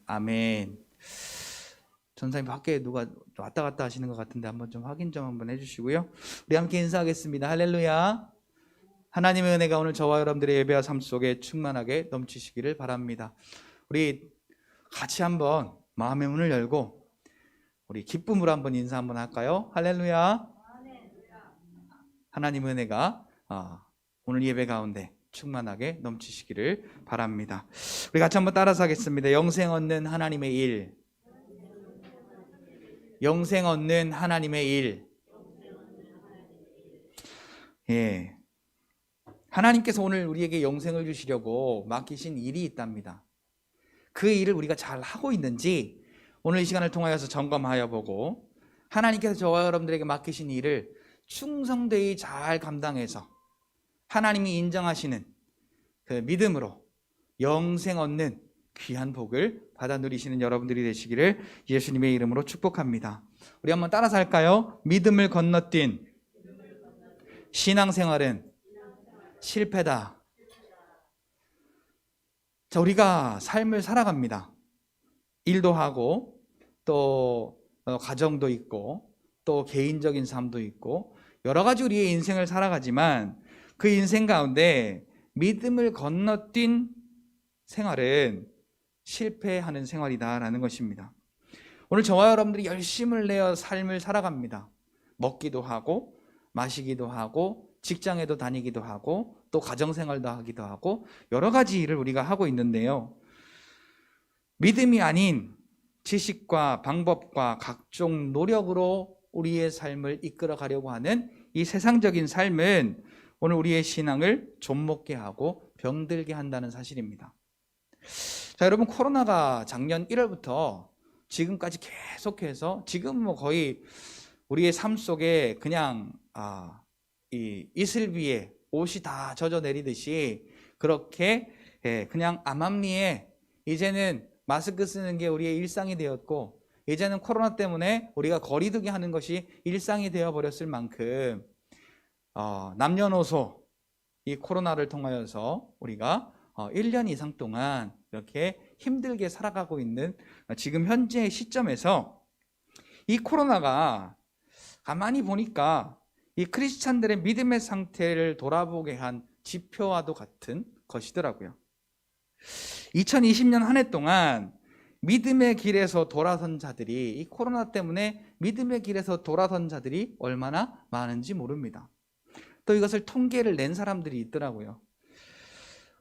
아멘. 전사님 밖에 누가 왔다 갔다 하시는 것 같은데 한번 좀 확인 좀 한번 해주시고요. 우리 함께 인사하겠습니다. 할렐루야. 하나님의 은혜가 오늘 저와 여러분들의 예배와 삶 속에 충만하게 넘치시기를 바랍니다. 우리 같이 한번 마음의 문을 열고 우리 기쁨으로 한번 인사 한번 할까요? 할렐루야. 하나님의 은혜가 오늘 예배 가운데 충만하게 넘치시기를 바랍니다. 우리 같이 한번 따라서 하겠습니다. 영생 얻는 하나님의 일. 영생 얻는 하나님의 일. 예. 하나님께서 오늘 우리에게 영생을 주시려고 맡기신 일이 있답니다. 그 일을 우리가 잘 하고 있는지 오늘 이 시간을 통하여서 점검하여 보고 하나님께서 저와 여러분들에게 맡기신 일을 충성되이 잘 감당해서 하나님이 인정하시는 그 믿음으로 영생 얻는 귀한 복을 받아 누리시는 여러분들이 되시기를 예수님의 이름으로 축복합니다. 우리 한번 따라서 할까요? 믿음을 건너뛴 신앙생활은 실패다. 자, 우리가 삶을 살아갑니다. 일도 하고 또 가정도 있고 또 개인적인 삶도 있고 여러 가지 우리의 인생을 살아가지만 그 인생 가운데 믿음을 건너뛴 생활은 실패하는 생활이다라는 것입니다. 오늘 저와 여러분들이 열심을 내어 삶을 살아갑니다. 먹기도 하고 마시기도 하고 직장에도 다니기도 하고 또 가정생활도 하기도 하고 여러 가지 일을 우리가 하고 있는데요. 믿음이 아닌 지식과 방법과 각종 노력으로 우리의 삶을 이끌어 가려고 하는 이 세상적인 삶은 오늘 우리의 신앙을 좀먹게 하고 병들게 한다는 사실입니다. 자, 여러분, 코로나가 작년 1월부터 지금까지 계속해서 지금 뭐 거의 우리의 삶 속에 그냥 이 이슬 위에 옷이 다 젖어 내리듯이 그렇게 그냥 암암리에 이제는 마스크 쓰는 게 우리의 일상이 되었고 이제는 코로나 때문에 우리가 거리두기 하는 것이 일상이 되어버렸을 만큼 남녀노소 이 코로나를 통하여서 우리가 1년 이상 동안 이렇게 힘들게 살아가고 있는 지금 현재의 시점에서 이 코로나가 가만히 보니까 이 크리스찬들의 믿음의 상태를 돌아보게 한 지표와도 같은 것이더라고요. 2020년 한 해 동안 믿음의 길에서 돌아선 자들이 이 코로나 때문에 믿음의 길에서 돌아선 자들이 얼마나 많은지 모릅니다. 또 이것을 통계를 낸 사람들이 있더라고요.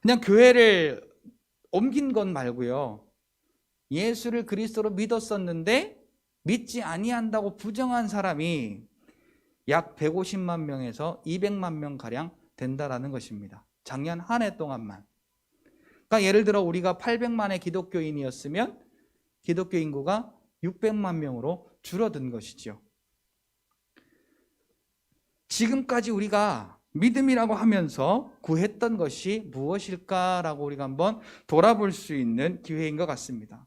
그냥 교회를 옮긴 건 말고요. 예수를 그리스도로 믿었었는데 믿지 아니한다고 부정한 사람이 약 150만 명에서 200만 명가량 된다라는 것입니다. 작년 한 해 동안만. 그러니까 예를 들어 우리가 800만의 기독교인이었으면 기독교 인구가 600만 명으로 줄어든 것이죠. 지금까지 우리가 믿음이라고 하면서 구했던 것이 무엇일까라고 우리가 한번 돌아볼 수 있는 기회인 것 같습니다.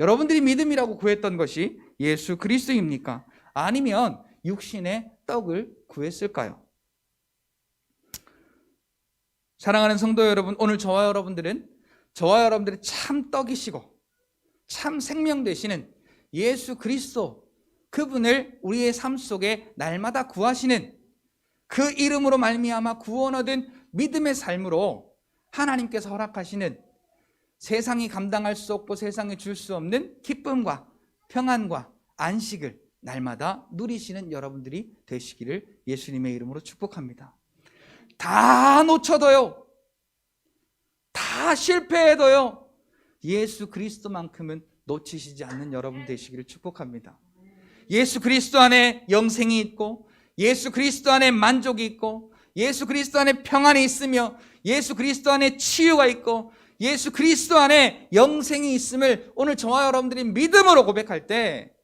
여러분들이 믿음이라고 구했던 것이 예수 그리스도입니까? 아니면 육신의 떡을 구했을까요? 사랑하는 성도 여러분, 오늘 저와 여러분들의 참 떡이시고 참 생명 되시는 예수 그리스도, 그분을 우리의 삶 속에 날마다 구하시는 그 이름으로 말미암아 구원 얻은 믿음의 삶으로 하나님께서 허락하시는 세상이 감당할 수 없고 세상에 줄 수 없는 기쁨과 평안과 안식을 날마다 누리시는 여러분들이 되시기를 예수님의 이름으로 축복합니다. 다 놓쳐도요, 다 실패해도요, 예수 그리스도만큼은 놓치시지 않는 여러분 되시기를 축복합니다. 예수 그리스도 안에 영생이 있고 예수 그리스도 안에 만족이 있고 예수 그리스도 안에 평안이 있으며 예수 그리스도 안에 치유가 있고 예수 그리스도 안에 영생이 있음을 오늘 저와 여러분들이 믿음으로 고백할 때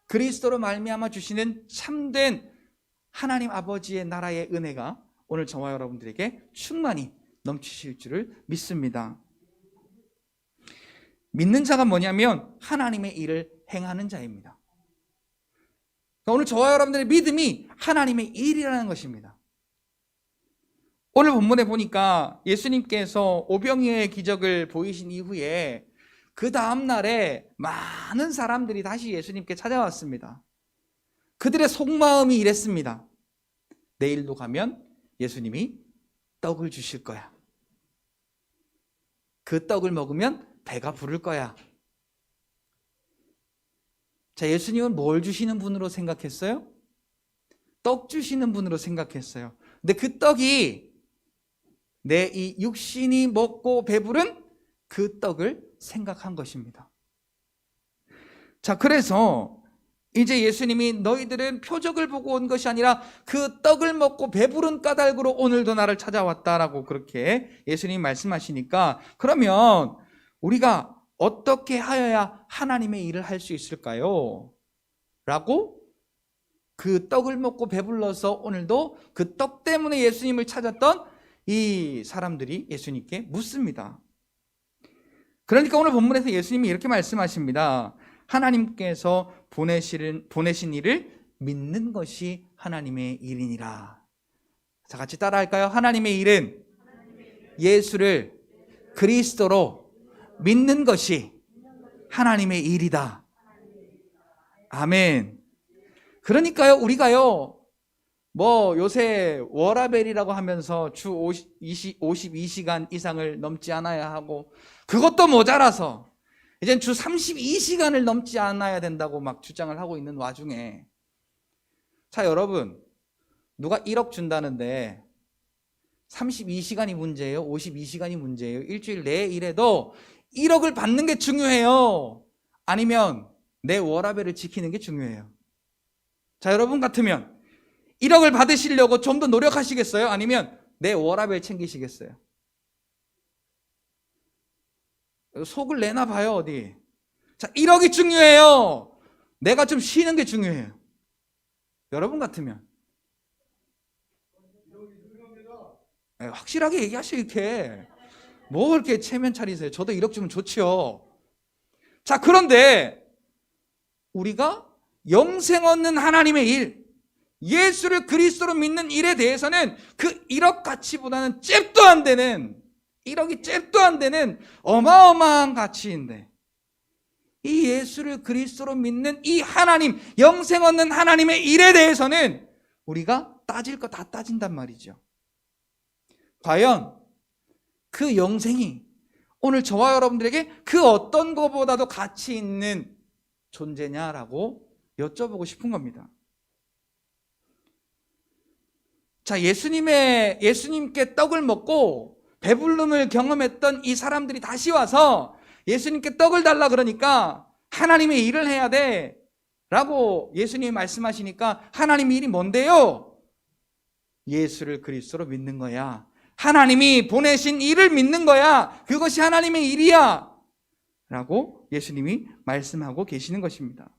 그리스도로 말미암아 주시는 참된 하나님 아버지의 나라의 은혜가 오늘 저와 여러분들에게 충만히 넘치실 줄을 믿습니다. 믿는 자가 뭐냐면 하나님의 일을 행하는 자입니다. 오늘 저와 여러분들의 믿음이 하나님의 일이라는 것입니다. 오늘 본문에 보니까 예수님께서 오병이어의 기적을 보이신 이후에 그 다음 날에 많은 사람들이 다시 예수님께 찾아왔습니다. 그들의 속마음이 이랬습니다. 내일도 가면 예수님이 떡을 주실 거야. 그 떡을 먹으면 배가 부를 거야. 자, 예수님은 뭘 주시는 분으로 생각했어요? 떡 주시는 분으로 생각했어요. 근데 그 떡이 내 이 육신이 먹고 배부른 그 떡을 생각한 것입니다. 자, 그래서 이제 예수님이 너희들은 표적을 보고 온 것이 아니라 그 떡을 먹고 배부른 까닭으로 오늘도 나를 찾아왔다라고 그렇게 예수님이 말씀하시니까, 그러면 우리가 어떻게 하여야 하나님의 일을 할 수 있을까요? 라고 그 떡을 먹고 배불러서 오늘도 그 떡 때문에 예수님을 찾았던 이 사람들이 예수님께 묻습니다. 그러니까 오늘 본문에서 예수님이 이렇게 말씀하십니다. 하나님께서 보내신 일을 믿는 것이 하나님의 일이니라. 자, 같이 따라할까요? 하나님의 일은 예수를 그리스도로 믿는 것이 하나님의 일이다. 아멘. 그러니까요, 우리가요, 뭐 요새 워라벨이라고 하면서 주 52시간 이상을 넘지 않아야 하고, 그것도 모자라서 이젠 주 32시간을 넘지 않아야 된다고 막 주장을 하고 있는 와중에, 자, 여러분, 누가 1억 준다는데 32시간이 문제예요? 52시간이 문제예요? 일주일 내에 일해도 1억을 받는 게 중요해요? 아니면 내 워라벨을 지키는 게 중요해요? 자, 여러분 같으면 1억을 받으시려고 좀 더 노력하시겠어요? 아니면 내 워라벨 챙기시겠어요? 속을 내나 봐요, 어디. 자, 1억이 중요해요? 내가 좀 쉬는 게 중요해요? 여러분 같으면. 네, 확실하게 얘기하시오, 이렇게. 뭐 이렇게 체면 차리세요? 저도 1억 주면 좋지요. 자, 그런데 우리가 영생 얻는 하나님의 일, 예수를 그리스도로 믿는 일에 대해서는 그 1억 가치보다는 잽도 안 되는, 1억이 잽도 안 되는 어마어마한 가치인데, 이 예수를 그리스도로 믿는 이 하나님, 영생 얻는 하나님의 일에 대해서는 우리가 따질 거 다 따진단 말이죠. 과연 그 영생이 오늘 저와 여러분들에게 그 어떤 것보다도 가치 있는 존재냐라고 여쭤보고 싶은 겁니다. 자, 예수님께 떡을 먹고 배불름을 경험했던 이 사람들이 다시 와서 예수님께 떡을 달라 그러니까 하나님의 일을 해야 돼 라고 예수님이 말씀하시니까, 하나님의 일이 뭔데요? 예수를 그리스도로 믿는 거야. 하나님이 보내신 일을 믿는 거야. 그것이 하나님의 일이야 라고 예수님이 말씀하고 계시는 것입니다.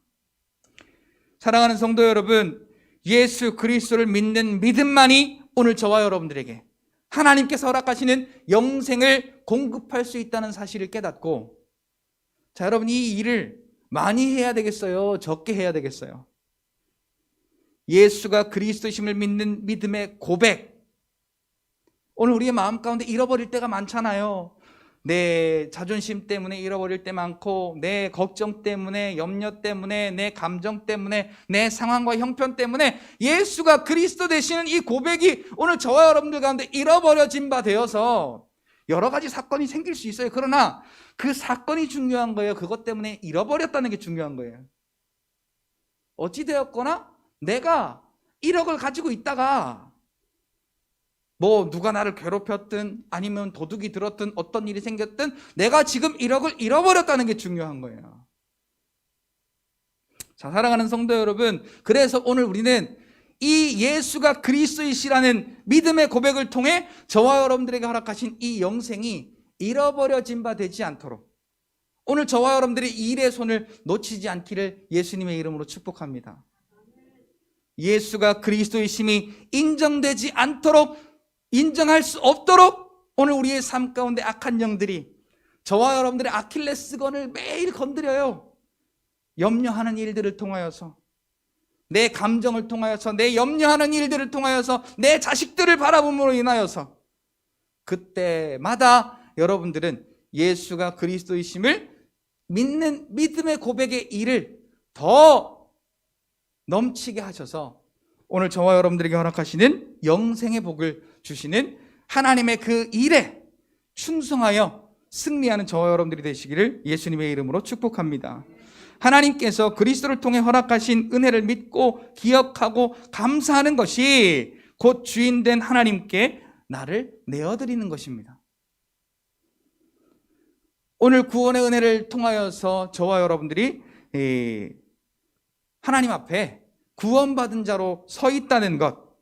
사랑하는 성도 여러분, 예수 그리스도를 믿는 믿음만이 오늘 저와 여러분들에게 하나님께서 허락하시는 영생을 공급할 수 있다는 사실을 깨닫고, 자, 여러분, 이 일을 많이 해야 되겠어요? 적게 해야 되겠어요? 예수가 그리스도심을 믿는 믿음의 고백, 오늘 우리의 마음 가운데 잃어버릴 때가 많잖아요. 내 자존심 때문에 잃어버릴 때 많고, 내 걱정 때문에, 염려 때문에, 내 감정 때문에, 내 상황과 형편 때문에 예수가 그리스도 되시는 이 고백이 오늘 저와 여러분들 가운데 잃어버려진 바 되어서 여러 가지 사건이 생길 수 있어요. 그러나 그 사건이 중요한 거예요? 그것 때문에 잃어버렸다는 게 중요한 거예요? 어찌되었거나 내가 1억을 가지고 있다가 뭐 누가 나를 괴롭혔든 아니면 도둑이 들었든 어떤 일이 생겼든 내가 지금 1억을 잃어버렸다는 게 중요한 거예요. 자, 사랑하는 성도 여러분, 그래서 오늘 우리는 이 예수가 그리스도이시라는 믿음의 고백을 통해 저와 여러분들에게 허락하신 이 영생이 잃어버려진 바 되지 않도록 오늘 저와 여러분들이 이 일의 손을 놓치지 않기를 예수님의 이름으로 축복합니다. 예수가 그리스도이심이 인정되지 않도록, 인정할 수 없도록 오늘 우리의 삶 가운데 악한 영들이 저와 여러분들의 아킬레스건을 매일 건드려요. 염려하는 일들을 통하여서, 내 감정을 통하여서, 내 염려하는 일들을 통하여서, 내 자식들을 바라봄으로 인하여서 그때마다 여러분들은 예수가 그리스도이심을 믿는 믿음의 고백의 일을 더 넘치게 하셔서 오늘 저와 여러분들에게 허락하시는 영생의 복을 주시는 하나님의 그 일에 충성하여 승리하는 저와 여러분들이 되시기를 예수님의 이름으로 축복합니다. 하나님께서 그리스도를 통해 허락하신 은혜를 믿고 기억하고 감사하는 것이 곧 주인된 하나님께 나를 내어드리는 것입니다. 오늘 구원의 은혜를 통하여서 저와 여러분들이 하나님 앞에 구원받은 자로 서 있다는 것,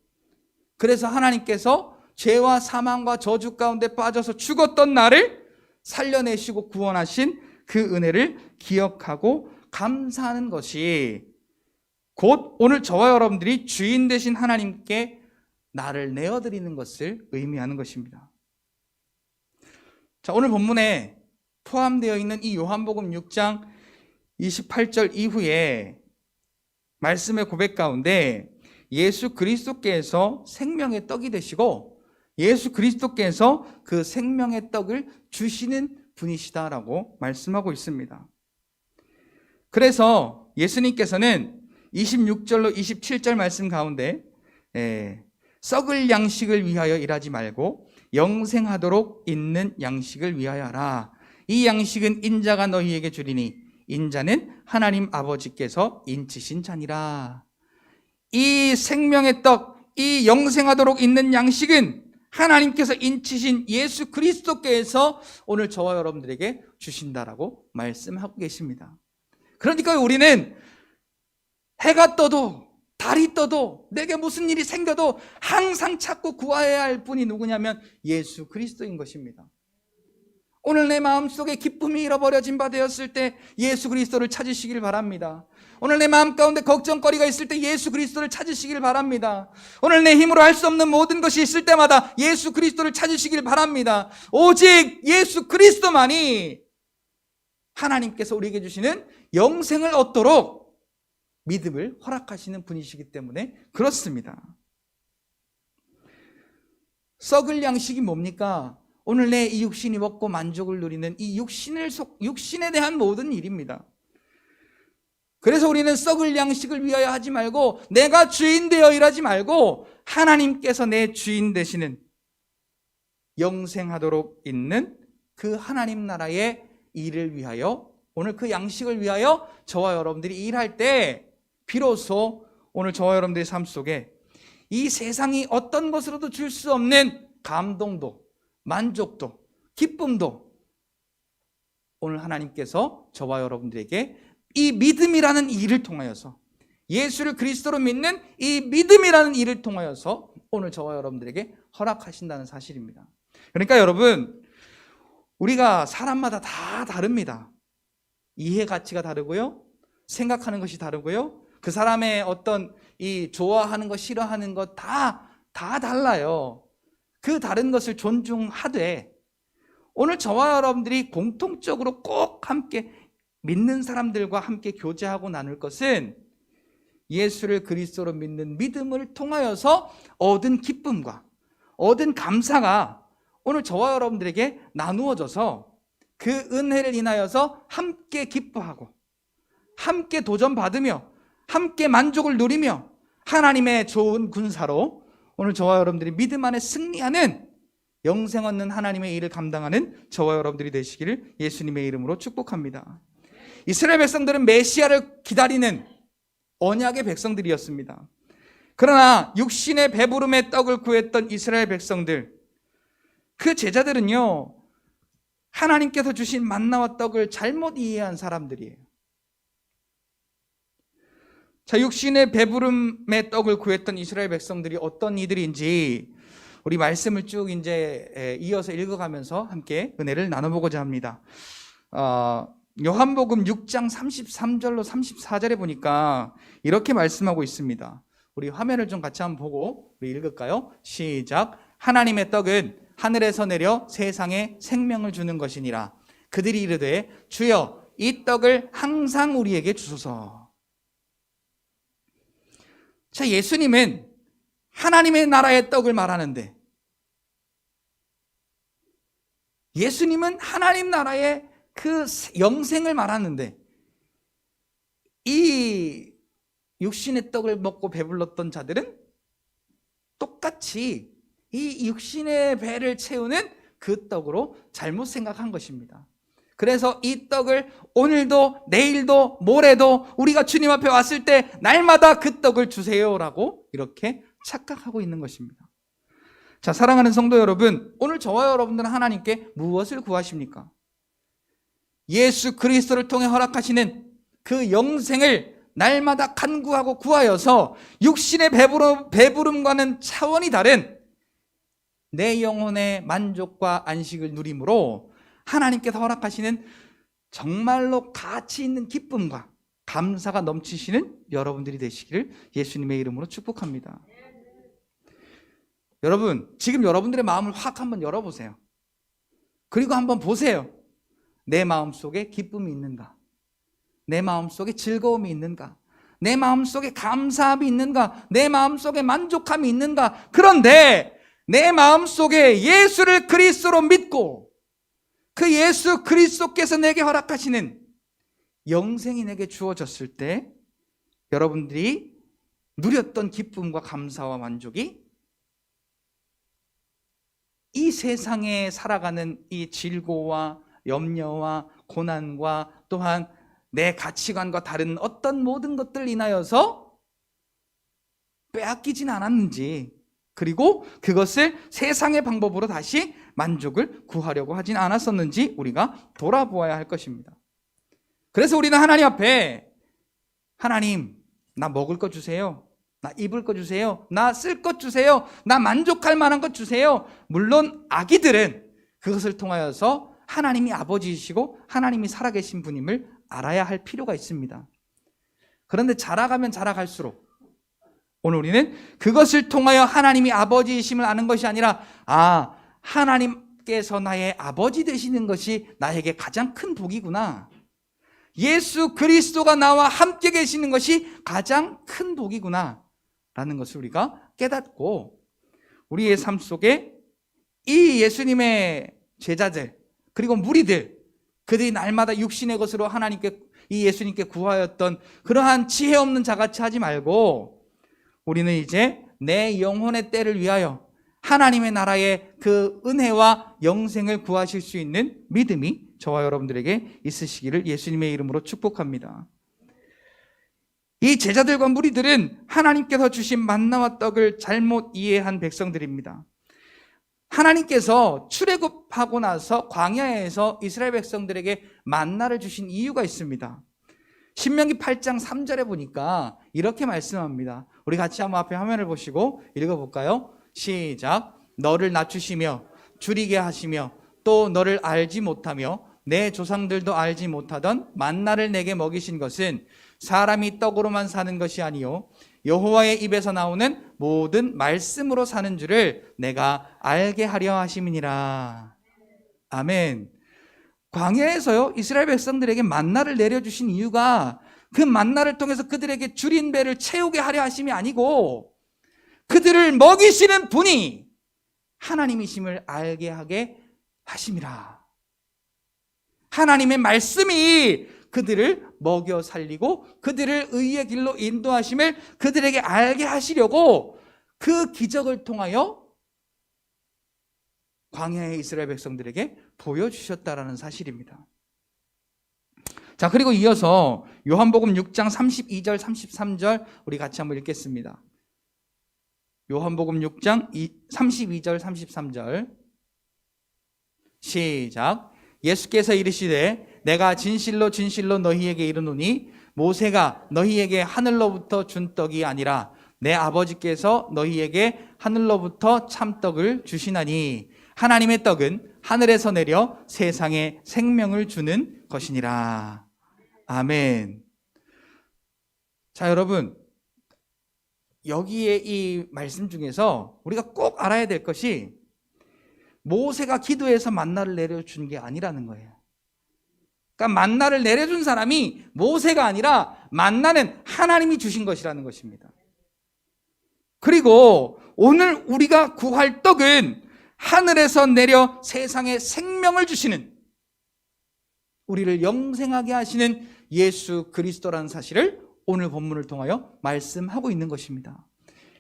그래서 하나님께서 죄와 사망과 저주 가운데 빠져서 죽었던 나를 살려내시고 구원하신 그 은혜를 기억하고 감사하는 것이 곧 오늘 저와 여러분들이 주인 되신 하나님께 나를 내어드리는 것을 의미하는 것입니다. 자, 오늘 본문에 포함되어 있는 이 요한복음 6장 28절 이후에 말씀의 고백 가운데 예수 그리스도께서 생명의 떡이 되시고 예수 그리스도께서 그 생명의 떡을 주시는 분이시다라고 말씀하고 있습니다. 그래서 예수님께서는 26절로 27절 말씀 가운데 썩을 양식을 위하여 일하지 말고 영생하도록 있는 양식을 위하여 하라. 이 양식은 인자가 너희에게 주리니 인자는 하나님 아버지께서 인치신 자니라. 이 생명의 떡, 이 영생하도록 있는 양식은 하나님께서 인치신 예수 그리스도께서 오늘 저와 여러분들에게 주신다라고 말씀하고 계십니다. 그러니까 우리는 해가 떠도 달이 떠도 내게 무슨 일이 생겨도 항상 찾고 구해야 할 분이 누구냐면 예수 그리스도인 것입니다. 오늘 내 마음속에 기쁨이 잃어버려진 바 되었을 때 예수 그리스도를 찾으시길 바랍니다. 오늘 내 마음 가운데 걱정거리가 있을 때 예수 그리스도를 찾으시길 바랍니다. 오늘 내 힘으로 할 수 없는 모든 것이 있을 때마다 예수 그리스도를 찾으시길 바랍니다. 오직 예수 그리스도만이 하나님께서 우리에게 주시는 영생을 얻도록 믿음을 허락하시는 분이시기 때문에 그렇습니다. 썩을 양식이 뭡니까? 오늘 내 이 육신이 먹고 만족을 누리는 이 육신에 대한 모든 일입니다. 그래서 우리는 썩을 양식을 위하여 하지 말고 내가 주인 되어 일하지 말고 하나님께서 내 주인 되시는 영생하도록 있는 그 하나님 나라의 일을 위하여 오늘 그 양식을 위하여 저와 여러분들이 일할 때 비로소 오늘 저와 여러분들의 삶 속에 이 세상이 어떤 것으로도 줄 수 없는 감동도 만족도 기쁨도 오늘 하나님께서 저와 여러분들에게 이 믿음이라는 일을 통하여서 예수를 그리스도로 믿는 이 믿음이라는 일을 통하여서 오늘 저와 여러분들에게 허락하신다는 사실입니다. 그러니까 여러분, 우리가 사람마다 다 다릅니다. 이해 가치가 다르고요, 생각하는 것이 다르고요, 그 사람의 어떤 이 좋아하는 것 싫어하는 것 다 달라요. 그 다른 것을 존중하되 오늘 저와 여러분들이 공통적으로 꼭 함께 믿는 사람들과 함께 교제하고 나눌 것은 예수를 그리스도로 믿는 믿음을 통하여서 얻은 기쁨과 얻은 감사가 오늘 저와 여러분들에게 나누어져서 그 은혜를 인하여서 함께 기뻐하고 함께 도전받으며 함께 만족을 누리며 하나님의 좋은 군사로 오늘 저와 여러분들이 믿음 안에 승리하는 영생 얻는 하나님의 일을 감당하는 저와 여러분들이 되시기를 예수님의 이름으로 축복합니다. 이스라엘 백성들은 메시아를 기다리는 언약의 백성들이었습니다. 그러나 육신의 배부름의 떡을 구했던 이스라엘 백성들, 그 제자들은요, 하나님께서 주신 만나와 떡을 잘못 이해한 사람들이에요. 자, 육신의 배부름의 떡을 구했던 이스라엘 백성들이 어떤 이들인지 우리 말씀을 쭉 이제 이어서 읽어가면서 함께 은혜를 나눠보고자 합니다. 요한복음 6장 33절로 34절에 보니까 이렇게 말씀하고 있습니다. 우리 화면을 좀 같이 한번 보고 우리 읽을까요? 시작. 하나님의 떡은 하늘에서 내려 세상에 생명을 주는 것이니라. 그들이 이르되 주여 이 떡을 항상 우리에게 주소서. 자, 예수님은 하나님의 나라의 떡을 말하는데 예수님은 하나님 나라의 그 영생을 말하는데 이 육신의 떡을 먹고 배불렀던 자들은 똑같이 이 육신의 배를 채우는 그 떡으로 잘못 생각한 것입니다. 그래서 이 떡을 오늘도 내일도 모레도 우리가 주님 앞에 왔을 때 날마다 그 떡을 주세요라고 이렇게 착각하고 있는 것입니다. 자, 사랑하는 성도 여러분, 오늘 저와 여러분들은 하나님께 무엇을 구하십니까? 예수 그리스도를 통해 허락하시는 그 영생을 날마다 간구하고 구하여서 육신의 배부름과는 차원이 다른 내 영혼의 만족과 안식을 누림으로 하나님께서 허락하시는 정말로 가치 있는 기쁨과 감사가 넘치시는 여러분들이 되시기를 예수님의 이름으로 축복합니다. 여러분, 지금 여러분들의 마음을 확 한번 열어보세요. 그리고 한번 보세요. 내 마음속에 기쁨이 있는가? 내 마음속에 즐거움이 있는가? 내 마음속에 감사함이 있는가? 내 마음속에 만족함이 있는가? 그런데 내 마음속에 예수를 그리스도로 믿고 그 예수 그리스도께서 내게 허락하시는 영생이 내게 주어졌을 때 여러분들이 누렸던 기쁨과 감사와 만족이 이 세상에 살아가는 이 질고와 염려와 고난과 또한 내 가치관과 다른 어떤 모든 것들 인하여서 빼앗기진 않았는지, 그리고 그것을 세상의 방법으로 다시 만족을 구하려고 하진 않았었는지 우리가 돌아보아야 할 것입니다. 그래서 우리는 하나님 앞에 하나님, 나 먹을 것 주세요. 나 입을 것 주세요. 나 쓸 것 주세요. 나 만족할 만한 것 주세요. 물론 아기들은 그것을 통하여서 하나님이 아버지이시고 하나님이 살아계신 분임을 알아야 할 필요가 있습니다. 그런데 자라가면 자라갈수록 오늘 우리는 그것을 통하여 하나님이 아버지이심을 아는 것이 아니라 하나님께서 나의 아버지 되시는 것이 나에게 가장 큰 복이구나. 예수 그리스도가 나와 함께 계시는 것이 가장 큰 복이구나 라는 것을 우리가 깨닫고 우리의 삶 속에 이 예수님의 제자들 그리고 무리들, 그들이 날마다 육신의 것으로 하나님께, 이 예수님께 구하였던 그러한 지혜 없는 자같이 하지 말고 우리는 이제 내 영혼의 때를 위하여 하나님의 나라의 그 은혜와 영생을 구하실 수 있는 믿음이 저와 여러분들에게 있으시기를 예수님의 이름으로 축복합니다. 이 제자들과 무리들은 하나님께서 주신 만나와 떡을 잘못 이해한 백성들입니다. 하나님께서 출애굽하고 나서 광야에서 이스라엘 백성들에게 만나를 주신 이유가 있습니다. 신명기 8장 3절에 보니까 이렇게 말씀합니다. 우리 같이 한번 앞에 화면을 보시고 읽어볼까요? 시작. 너를 낮추시며 줄이게 하시며 또 너를 알지 못하며 내 조상들도 알지 못하던 만나를 내게 먹이신 것은 사람이 떡으로만 사는 것이 아니요 여호와의 입에서 나오는 모든 말씀으로 사는 줄을 내가 알게 하려 하심이니라. 아멘. 광야에서요 이스라엘 백성들에게 만나를 내려주신 이유가 그 만나를 통해서 그들에게 줄인 배를 채우게 하려 하심이 아니고 그들을 먹이시는 분이 하나님이심을 알게 하게 하심이라. 하나님의 말씀이 그들을 먹여 살리고 그들을 의의 길로 인도하심을 그들에게 알게 하시려고 그 기적을 통하여 광야의 이스라엘 백성들에게 보여주셨다라는 사실입니다. 자, 그리고 이어서 요한복음 6장 32절 33절 우리 같이 한번 읽겠습니다. 요한복음 6장 32절 33절 시작. 예수께서 이르시되 내가 진실로 진실로 너희에게 이르노니 모세가 너희에게 하늘로부터 준 떡이 아니라 내 아버지께서 너희에게 하늘로부터 참떡을 주시나니 하나님의 떡은 하늘에서 내려 세상에 생명을 주는 것이니라. 아멘. 자, 여러분, 여기에 이 말씀 중에서 우리가 꼭 알아야 될 것이 모세가 기도해서 만나를 내려준 게 아니라는 거예요. 그러니까 만나를 내려준 사람이 모세가 아니라 만나는 하나님이 주신 것이라는 것입니다. 그리고 오늘 우리가 구할 떡은 하늘에서 내려 세상에 생명을 주시는 우리를 영생하게 하시는 예수 그리스도라는 사실을 오늘 본문을 통하여 말씀하고 있는 것입니다.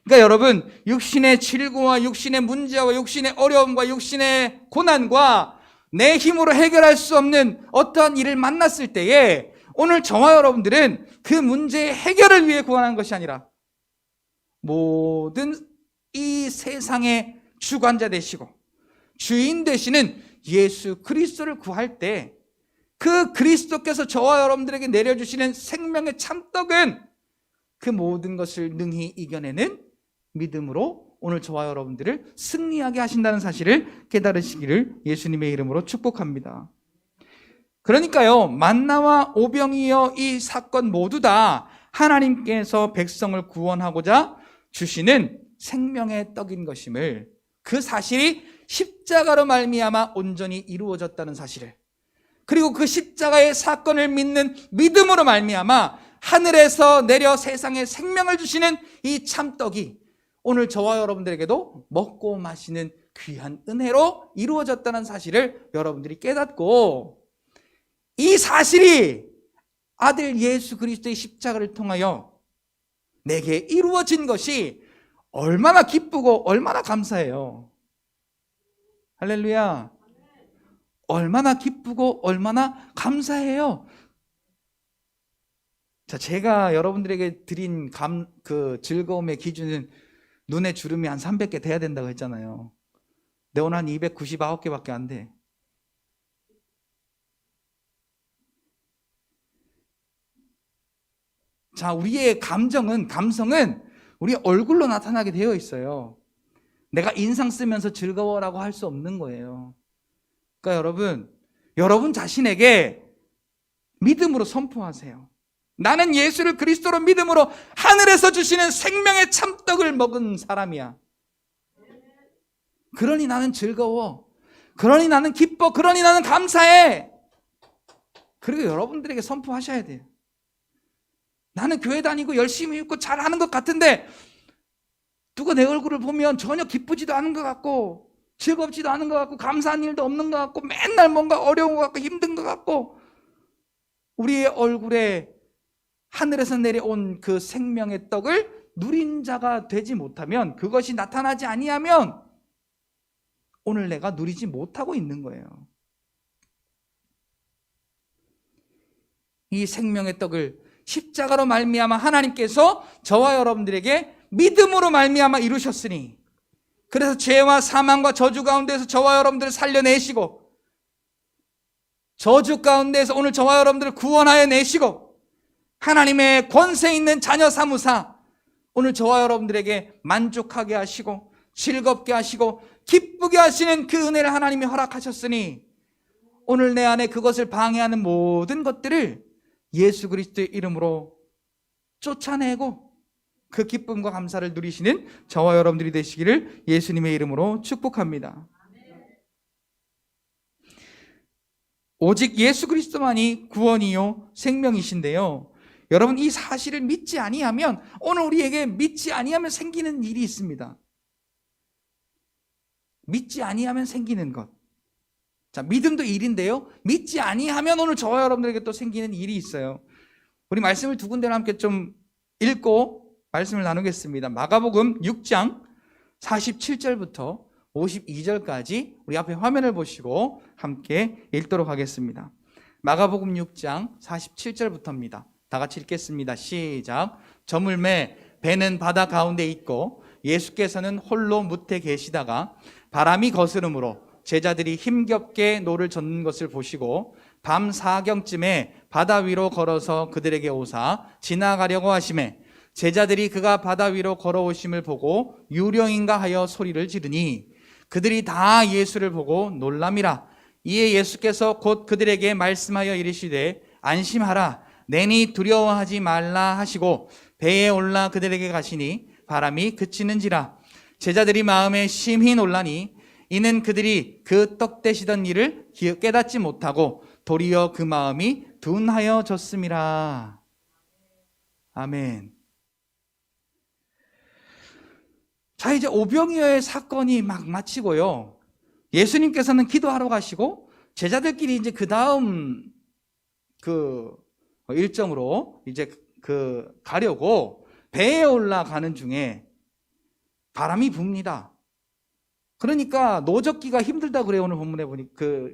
그러니까 여러분, 육신의 질고와 육신의 문제와 육신의 어려움과 육신의 고난과 내 힘으로 해결할 수 없는 어떠한 일을 만났을 때에 오늘 저와 여러분들은 그 문제의 해결을 위해 구원한 것이 아니라 모든 이 세상의 주관자 되시고 주인 되시는 예수 그리스도를 구할 때 그 그리스도께서 저와 여러분들에게 내려주시는 생명의 참떡은 그 모든 것을 능히 이겨내는 믿음으로 오늘 저와 여러분들을 승리하게 하신다는 사실을 깨달으시기를 예수님의 이름으로 축복합니다. 그러니까요, 만나와 오병이어 이 사건 모두 다 하나님께서 백성을 구원하고자 주시는 생명의 떡인 것임을, 그 사실이 십자가로 말미암아 온전히 이루어졌다는 사실을, 그리고 그 십자가의 사건을 믿는 믿음으로 말미암아 하늘에서 내려 세상에 생명을 주시는 이 참떡이 오늘 저와 여러분들에게도 먹고 마시는 귀한 은혜로 이루어졌다는 사실을 여러분들이 깨닫고, 이 사실이 아들 예수 그리스도의 십자가를 통하여 내게 이루어진 것이 얼마나 기쁘고 얼마나 감사해요. 할렐루야. 얼마나 기쁘고 얼마나 감사해요. 자, 제가 여러분들에게 드린 그 즐거움의 기준은 눈에 주름이 한 300개 돼야 된다고 했잖아요. 근데 오늘 한 299개밖에 안 돼. 자, 우리의 감성은 우리 얼굴로 나타나게 되어 있어요. 내가 인상 쓰면서 즐거워라고 할 수 없는 거예요. 그러니까 여러분 자신에게 믿음으로 선포하세요. 나는 예수를 그리스도로 믿음으로 하늘에서 주시는 생명의 참떡을 먹은 사람이야. 그러니 나는 즐거워. 그러니 나는 기뻐. 그러니 나는 감사해. 그리고 여러분들에게 선포하셔야 돼요. 나는 교회 다니고 열심히 있고 잘하는 것 같은데 누가 내 얼굴을 보면 전혀 기쁘지도 않은 것 같고 즐겁지도 않은 것 같고 감사한 일도 없는 것 같고 맨날 뭔가 어려운 것 같고 힘든 것 같고, 우리의 얼굴에 하늘에서 내려온 그 생명의 떡을 누린 자가 되지 못하면, 그것이 나타나지 아니하면 오늘 내가 누리지 못하고 있는 거예요. 이 생명의 떡을 십자가로 말미암아 하나님께서 저와 여러분들에게 믿음으로 말미암아 이루셨으니, 그래서 죄와 사망과 저주 가운데서 저와 여러분들을 살려내시고, 저주 가운데서 오늘 저와 여러분들을 구원하여 내시고, 하나님의 권세 있는 자녀 삼으사 오늘 저와 여러분들에게 만족하게 하시고 즐겁게 하시고 기쁘게 하시는 그 은혜를 하나님이 허락하셨으니, 오늘 내 안에 그것을 방해하는 모든 것들을 예수 그리스도의 이름으로 쫓아내고 그 기쁨과 감사를 누리시는 저와 여러분들이 되시기를 예수님의 이름으로 축복합니다. 오직 예수 그리스도만이 구원이요 생명이신데요, 여러분 이 사실을 믿지 아니하면, 오늘 우리에게 믿지 아니하면 생기는 일이 있습니다. 믿지 아니하면 생기는 것. 자, 믿음도 일인데요, 믿지 아니하면 오늘 저와 여러분들에게 또 생기는 일이 있어요. 우리 말씀을 두 군데를 함께 좀 읽고 말씀을 나누겠습니다. 마가복음 6장 47절부터 52절까지 우리 앞에 화면을 보시고 함께 읽도록 하겠습니다. 마가복음 6장 47절부터입니다. 다 같이 읽겠습니다. 시작. 저물매 배는 바다 가운데 있고 예수께서는 홀로 무태 계시다가 바람이 거스름으로 제자들이 힘겹게 노를 젓는 것을 보시고 밤 4경쯤에 바다 위로 걸어서 그들에게 오사 지나가려고 하시매, 제자들이 그가 바다 위로 걸어오심을 보고 유령인가 하여 소리를 지르니 그들이 다 예수를 보고 놀람이라. 이에 예수께서 곧 그들에게 말씀하여 이르시되 안심하라, 내니 두려워하지 말라 하시고 배에 올라 그들에게 가시니 바람이 그치는지라. 제자들이 마음에 심히 놀라니 이는 그들이 그 떡 되시던 일을 깨닫지 못하고 도리어 그 마음이 둔하여졌음이라. 아멘. 자, 이제 오병이어의 사건이 막 마치고요, 예수님께서는 기도하러 가시고 제자들끼리 이제 그 다음 그 일정으로 이제 가려고 배에 올라가는 중에 바람이 붑니다. 그러니까 노젓기가 힘들다 그래요. 오늘 본문에 보니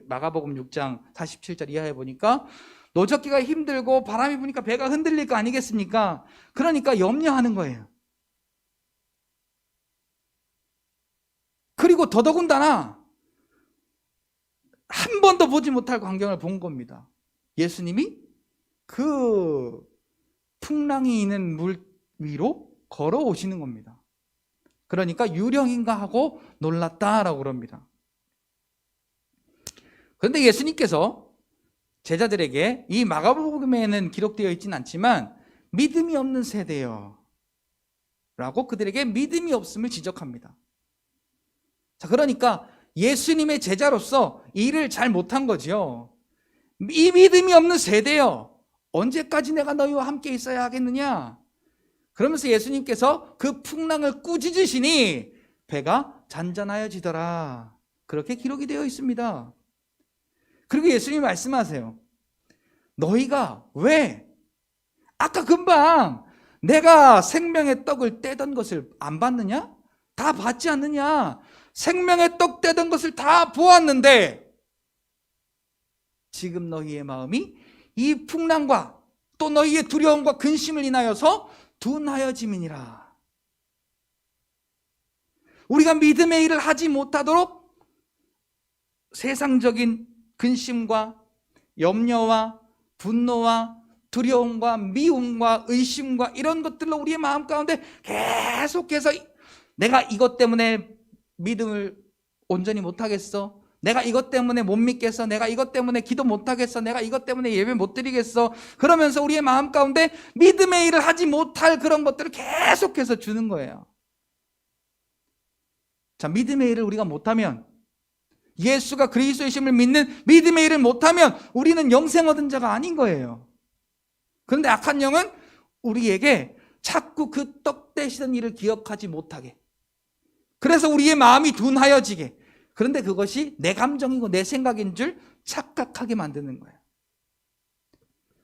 마가복음 6장 47절 이하에 보니까 노젓기가 힘들고 바람이 부니까 배가 흔들릴 거 아니겠습니까? 그러니까 염려하는 거예요. 그리고 더더군다나 한 번도 보지 못할 광경을 본 겁니다. 예수님이 그 풍랑이 있는 물 위로 걸어오시는 겁니다. 그러니까 유령인가 하고 놀랐다라고 그럽니다. 그런데 예수님께서 제자들에게 이 마가복음에는 기록되어 있지는 않지만 믿음이 없는 세대요 라고 그들에게 믿음이 없음을 지적합니다. 자, 그러니까 예수님의 제자로서 일을 잘 못한 거죠. 이 믿음이 없는 세대요, 언제까지 내가 너희와 함께 있어야 하겠느냐? 그러면서 예수님께서 그 풍랑을 꾸짖으시니 배가 잔잔하여지더라, 그렇게 기록이 되어 있습니다. 그리고 예수님이 말씀하세요. 너희가 왜 아까 금방 내가 생명의 떡을 떼던 것을 안 봤느냐? 다 봤지 않느냐? 생명의 떡 떼던 것을 다 보았는데 지금 너희의 마음이 이 풍랑과 또 너희의 두려움과 근심을 인하여서 둔하여짐이니라. 우리가 믿음의 일을 하지 못하도록 세상적인 근심과 염려와 분노와 두려움과 미움과 의심과 이런 것들로 우리의 마음 가운데 계속해서 내가 이것 때문에 믿음을 온전히 못하겠어, 내가 이것 때문에 못 믿겠어, 내가 이것 때문에 기도 못하겠어, 내가 이것 때문에 예배 못 드리겠어, 그러면서 우리의 마음 가운데 믿음의 일을 하지 못할 그런 것들을 계속해서 주는 거예요. 자, 믿음의 일을 우리가 못하면, 예수가 그리스도이심을 믿는 믿음의 일을 못하면 우리는 영생 얻은 자가 아닌 거예요. 그런데 악한 영은 우리에게 자꾸 그 떡 떼시던 일을 기억하지 못하게, 그래서 우리의 마음이 둔하여지게, 그런데 그것이 내 감정이고 내 생각인 줄 착각하게 만드는 거예요.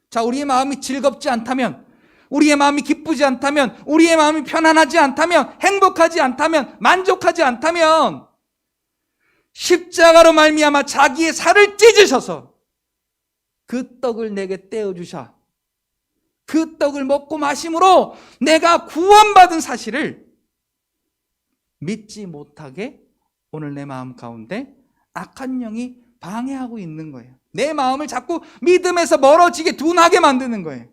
자, 우리의 마음이 즐겁지 않다면, 우리의 마음이 기쁘지 않다면, 우리의 마음이 편안하지 않다면, 행복하지 않다면, 만족하지 않다면 십자가로 말미암아 자기의 살을 찢으셔서 그 떡을 내게 떼어주셔 그 떡을 먹고 마심으로 내가 구원받은 사실을 믿지 못하게 오늘 내 마음 가운데 악한 영이 방해하고 있는 거예요. 내 마음을 자꾸 믿음에서 멀어지게 둔하게 만드는 거예요.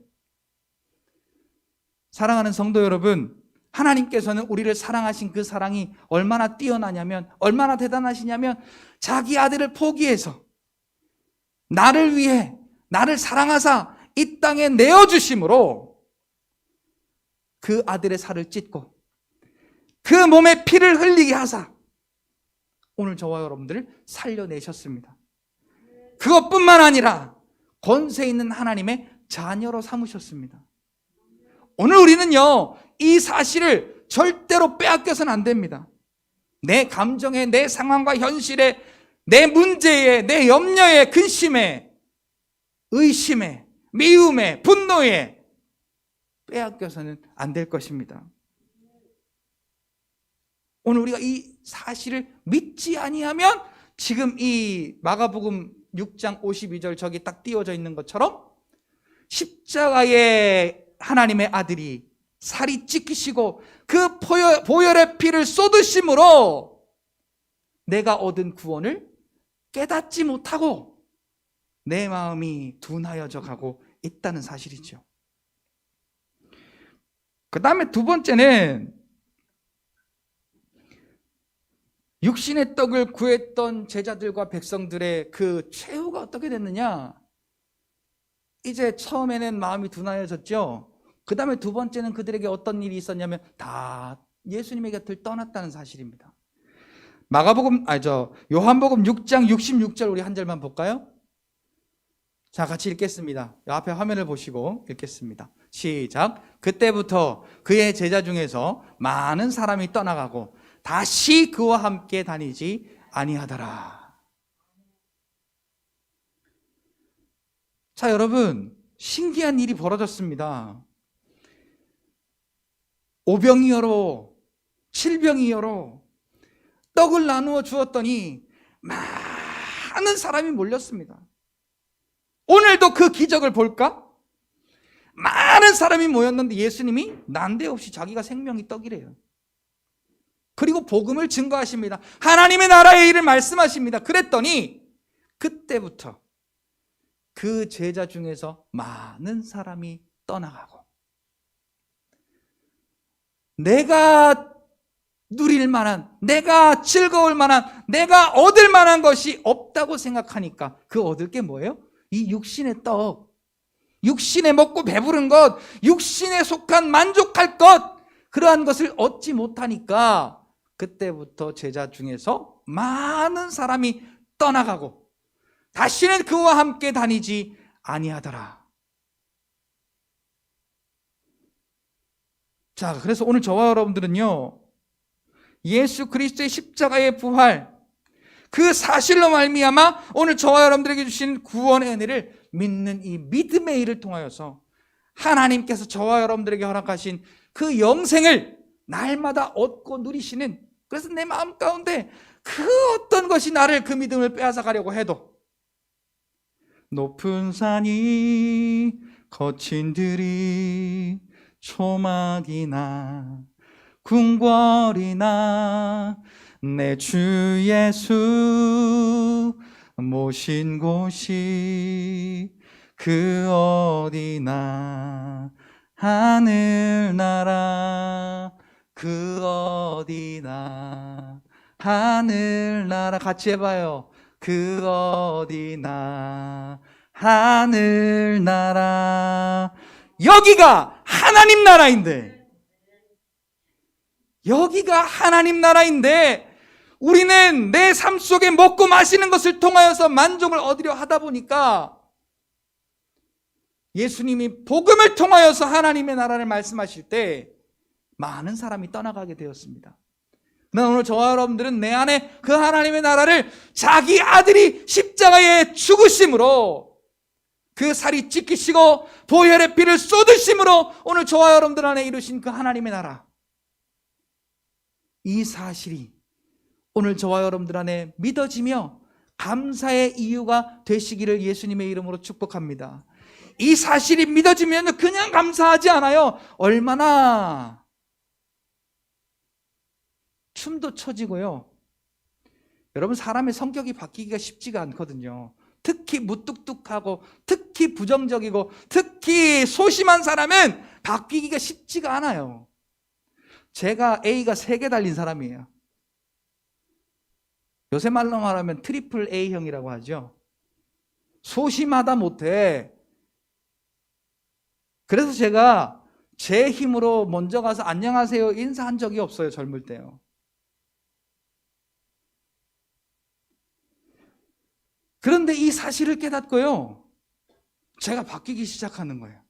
사랑하는 성도 여러분, 하나님께서는 우리를 사랑하신 그 사랑이 얼마나 뛰어나냐면, 얼마나 대단하시냐면, 자기 아들을 포기해서 나를 위해, 나를 사랑하사 이 땅에 내어주심으로 그 아들의 살을 찢고 그 몸에 피를 흘리게 하사 오늘 저와 여러분들을 살려내셨습니다. 그것뿐만 아니라 권세 있는 하나님의 자녀로 삼으셨습니다. 오늘 우리는요, 이 사실을 절대로 빼앗겨서는 안 됩니다. 내 감정에, 내 상황과 현실에, 내 문제에, 내 염려에, 근심에, 의심에, 미움에, 분노에 빼앗겨서는 안 될 것입니다. 오늘 우리가 이 사실을 믿지 아니하면 지금 이 마가복음 6장 52절 저기 딱 띄워져 있는 것처럼 십자가에 하나님의 아들이 살이 찢기시고 그 보혈의 피를 쏟으심으로 내가 얻은 구원을 깨닫지 못하고 내 마음이 둔하여져 가고 있다는 사실이죠. 그 다음에 두 번째는 육신의 떡을 구했던 제자들과 백성들의 그 최후가 어떻게 됐느냐? 이제 처음에는 마음이 둔하여졌죠. 그 다음에 두 번째는 그들에게 어떤 일이 있었냐면 다 예수님의 곁을 떠났다는 사실입니다. 요한복음 6장 66절 우리 한 절만 볼까요? 자, 같이 읽겠습니다. 앞에 화면을 보시고 읽겠습니다. 시작. 그때부터 그의 제자 중에서 많은 사람이 떠나가고 다시 그와 함께 다니지 아니하더라. 자, 여러분, 신기한 일이 벌어졌습니다. 오병이어로, 칠병이어로 떡을 나누어 주었더니 많은 사람이 몰렸습니다. 오늘도 그 기적을 볼까? 많은 사람이 모였는데 예수님이 난데없이 자기가 생명이 떡이래요. 그리고 복음을 증거하십니다. 하나님의 나라의 일을 말씀하십니다. 그랬더니 그때부터 그 제자 중에서 많은 사람이 떠나가고, 내가 누릴 만한, 내가 즐거울 만한, 내가 얻을 만한 것이 없다고 생각하니까 그 얻을 게 뭐예요? 이 육신의 떡, 육신에 먹고 배부른 것, 육신에 속한 만족할 것, 그러한 것을 얻지 못하니까 그때부터 제자 중에서 많은 사람이 떠나가고 다시는 그와 함께 다니지 아니하더라. 자, 그래서 오늘 저와 여러분들은요, 예수 그리스도의 십자가의 부활, 그 사실로 말미암아 오늘 저와 여러분들에게 주신 구원의 은혜를 믿는 이 믿음의 일을 통하여서 하나님께서 저와 여러분들에게 허락하신 그 영생을 날마다 얻고 누리시는, 그래서 내 마음 가운데 그 어떤 것이 나를 그 믿음을 빼앗아 가려고 해도 높은 산이 거친 들이 초막이나 궁궐이나 내 주 예수 모신 곳이 그 어디나 하늘나라 그 어디나 하늘나라, 같이 해봐요. 그 어디나 하늘나라. 여기가 하나님 나라인데, 여기가 하나님 나라인데 우리는 내 삶 속에 먹고 마시는 것을 통하여서 만족을 얻으려 하다 보니까 예수님이 복음을 통하여서 하나님의 나라를 말씀하실 때 많은 사람이 떠나가게 되었습니다. 오늘 저와 여러분들은 내 안에 그 하나님의 나라를 자기 아들이 십자가에 죽으심으로, 그 살이 찢기시고 보혈의 피를 쏟으심으로 오늘 저와 여러분들 안에 이루신 그 하나님의 나라, 이 사실이 오늘 저와 여러분들 안에 믿어지며 감사의 이유가 되시기를 예수님의 이름으로 축복합니다. 이 사실이 믿어지면 그냥 감사하지 않아요. 얼마나 춤도 춰지고요. 여러분, 사람의 성격이 바뀌기가 쉽지가 않거든요. 특히 무뚝뚝하고 특히 부정적이고 특히 소심한 사람은 바뀌기가 쉽지가 않아요. 제가 A가 3개 달린 사람이에요. 요새 말로 말하면 트리플 A형이라고 하죠. 소심하다 못해. 그래서 제가 제 힘으로 먼저 가서 안녕하세요 인사한 적이 없어요. 젊을 때요. 그런데 이 사실을 깨닫고요, 제가 바뀌기 시작하는 거예요.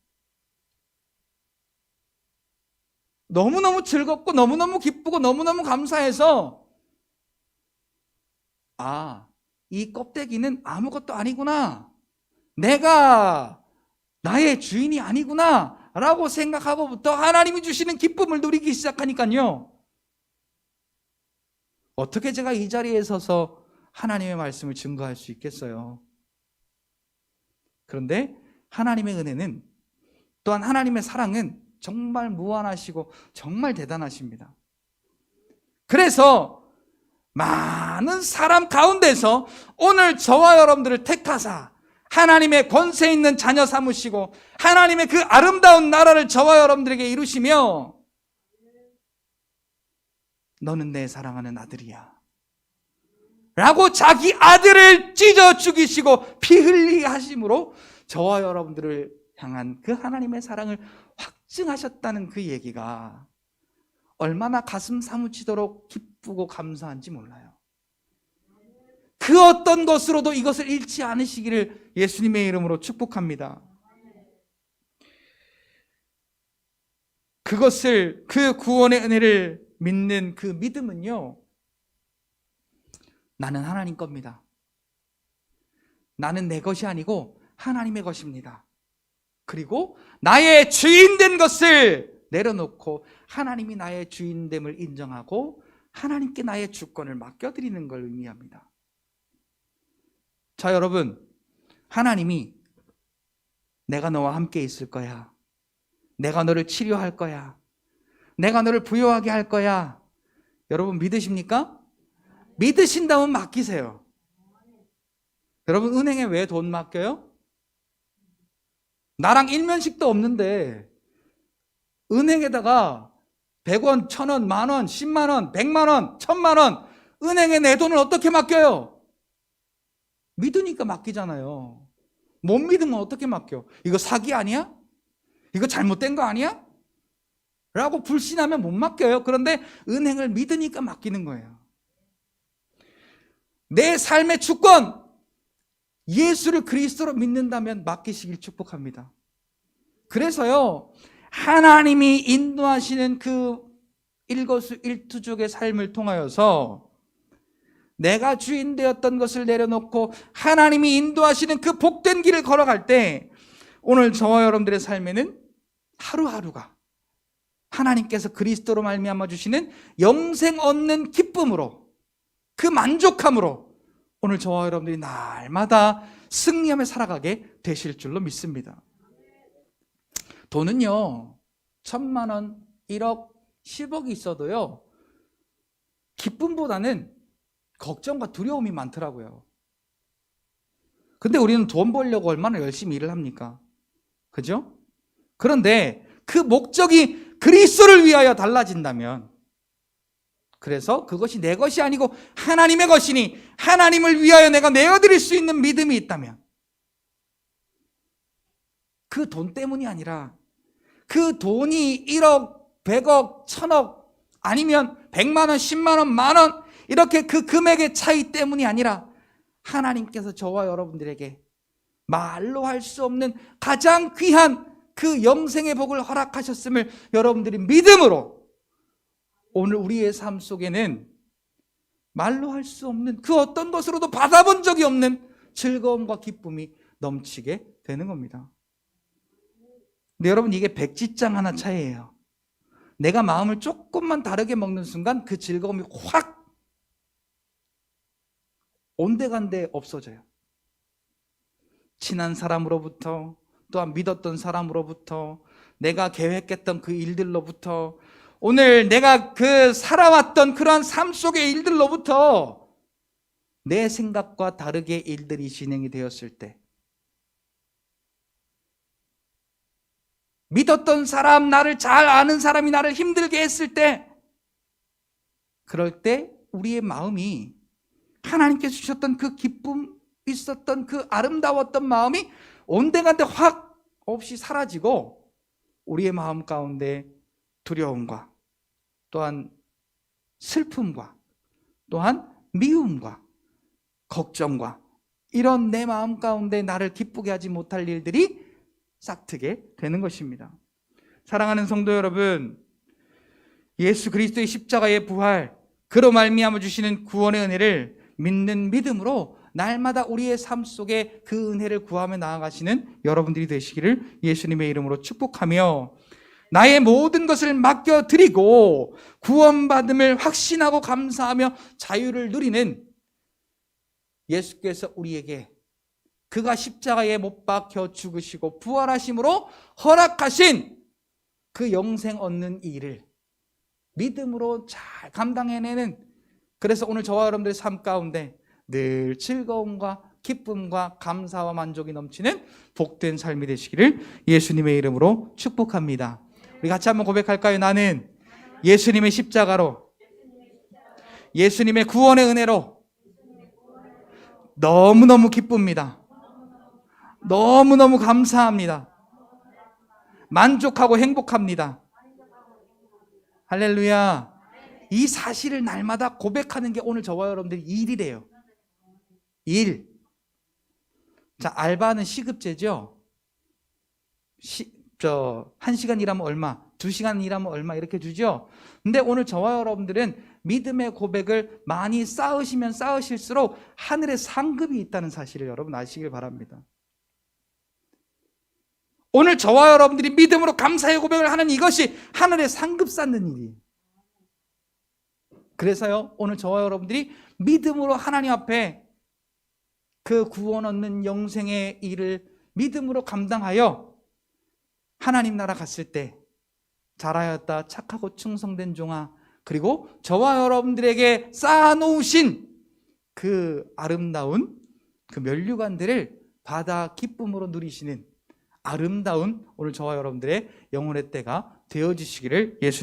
너무너무 즐겁고 너무너무 기쁘고 너무너무 감사해서, 아, 이 껍데기는 아무것도 아니구나, 내가 나의 주인이 아니구나 라고 생각하고부터 하나님이 주시는 기쁨을 누리기 시작하니까요, 어떻게 제가 이 자리에 서서 하나님의 말씀을 증거할 수 있겠어요? 그런데 하나님의 은혜는, 또한 하나님의 사랑은 정말 무한하시고 정말 대단하십니다. 그래서 많은 사람 가운데서 오늘 저와 여러분들을 택하사 하나님의 권세 있는 자녀 삼으시고 하나님의 그 아름다운 나라를 저와 여러분들에게 이루시며, 너는 내 사랑하는 아들이야 라고 자기 아들을 찢어 죽이시고 피 흘리게 하심으로 저와 여러분들을 향한 그 하나님의 사랑을 확증하셨다는 그 얘기가 얼마나 가슴 사무치도록 기쁘고 감사한지 몰라요. 그 어떤 것으로도 이것을 잃지 않으시기를 예수님의 이름으로 축복합니다. 그것을, 그 구원의 은혜를 믿는 그 믿음은요, 나는 하나님 겁니다. 나는 내 것이 아니고 하나님의 것입니다. 그리고 나의 주인 된 것을 내려놓고 하나님이 나의 주인됨을 인정하고 하나님께 나의 주권을 맡겨드리는 걸 의미합니다. 자, 여러분, 하나님이 내가 너와 함께 있을 거야, 내가 너를 치료할 거야, 내가 너를 부유하게 할 거야, 여러분 믿으십니까? 믿으신다면 맡기세요. 여러분, 은행에 왜 돈 맡겨요? 나랑 일면식도 없는데 은행에다가 100원, 1000원, 만원, 10만원, 100만원, 1000만원 은행에 내 돈을 어떻게 맡겨요? 믿으니까 맡기잖아요. 못 믿으면 어떻게 맡겨? 이거 사기 아니야? 이거 잘못된 거 아니야? 라고 불신하면 못 맡겨요. 그런데 은행을 믿으니까 맡기는 거예요. 내 삶의 주권, 예수를 그리스도로 믿는다면 맡기시길 축복합니다. 그래서요, 하나님이 인도하시는 그 일거수일투족의 삶을 통하여서 내가 주인 되었던 것을 내려놓고 하나님이 인도하시는 그 복된 길을 걸어갈 때 오늘 저와 여러분들의 삶에는 하루하루가 하나님께서 그리스도로 말미암아 주시는 영생 얻는 기쁨으로, 그 만족함으로 오늘 저와 여러분들이 날마다 승리하며 살아가게 되실 줄로 믿습니다. 돈은요, 1000만 원, 1억, 10억이 있어도요, 기쁨보다는 걱정과 두려움이 많더라고요. 근데 우리는 돈 벌려고 얼마나 열심히 일을 합니까? 그죠? 그런데 그 목적이 그리스도를 위하여 달라진다면, 그래서 그것이 내 것이 아니고 하나님의 것이니 하나님을 위하여 내가 내어드릴 수 있는 믿음이 있다면, 그 돈 때문이 아니라 그 돈이 1억, 100억, 1000억 아니면 100만 원, 10만 원, 만 원 이렇게 그 금액의 차이 때문이 아니라 하나님께서 저와 여러분들에게 말로 할 수 없는 가장 귀한 그 영생의 복을 허락하셨음을 여러분들이 믿음으로 오늘 우리의 삶 속에는 말로 할 수 없는 그 어떤 것으로도 받아본 적이 없는 즐거움과 기쁨이 넘치게 되는 겁니다. 근데 여러분, 이게 백지장 하나 차이예요. 내가 마음을 조금만 다르게 먹는 순간 그 즐거움이 확 온데간데 없어져요. 친한 사람으로부터, 또한 믿었던 사람으로부터, 내가 계획했던 그 일들로부터, 오늘 내가 그 살아왔던 그러한 삶 속의 일들로부터 내 생각과 다르게 일들이 진행이 되었을 때, 믿었던 사람, 나를 잘 아는 사람이 나를 힘들게 했을 때, 그럴 때 우리의 마음이 하나님께서 주셨던 그 기쁨 있었던 그 아름다웠던 마음이 온데간데 확 없이 사라지고 우리의 마음 가운데 두려움과 또한 슬픔과 또한 미움과 걱정과 이런 내 마음 가운데 나를 기쁘게 하지 못할 일들이 싹트게 되는 것입니다. 사랑하는 성도 여러분, 예수 그리스도의 십자가의 부활, 그로 말미암아 주시는 구원의 은혜를 믿는 믿음으로 날마다 우리의 삶 속에 그 은혜를 구하며 나아가시는 여러분들이 되시기를 예수님의 이름으로 축복하며, 나의 모든 것을 맡겨드리고 구원받음을 확신하고 감사하며 자유를 누리는 예수께서 우리에게 그가 십자가에 못 박혀 죽으시고 부활하심으로 허락하신 그 영생 얻는 일을 믿음으로 잘 감당해내는, 그래서 오늘 저와 여러분들의 삶 가운데 늘 즐거움과 기쁨과 감사와 만족이 넘치는 복된 삶이 되시기를 예수님의 이름으로 축복합니다. 우리 같이 한번 고백할까요? 나는 예수님의 십자가로, 예수님의 구원의 은혜로 너무너무 기쁩니다. 너무너무 감사합니다. 만족하고 행복합니다. 할렐루야. 이 사실을 날마다 고백하는 게 오늘 저와 여러분들이 일이래요. 일. 자, 알바는 시급제죠. 1시간 일하면 얼마, 2시간 일하면 얼마 이렇게 주죠. 근데 오늘 저와 여러분들은 믿음의 고백을 많이 쌓으시면 쌓으실수록 하늘에 상급이 있다는 사실을 여러분 아시길 바랍니다. 오늘 저와 여러분들이 믿음으로 감사의 고백을 하는 이것이 하늘에 상급 쌓는 일이에요. 그래서요, 오늘 저와 여러분들이 믿음으로 하나님 앞에 그 구원 얻는 영생의 일을 믿음으로 감당하여 하나님 나라 갔을 때 잘하였다 착하고 충성된 종아, 그리고 저와 여러분들에게 쌓아놓으신 그 아름다운 그 면류관들을 받아 기쁨으로 누리시는 아름다운 오늘 저와 여러분들의 영혼의 때가 되어지시기를 예수님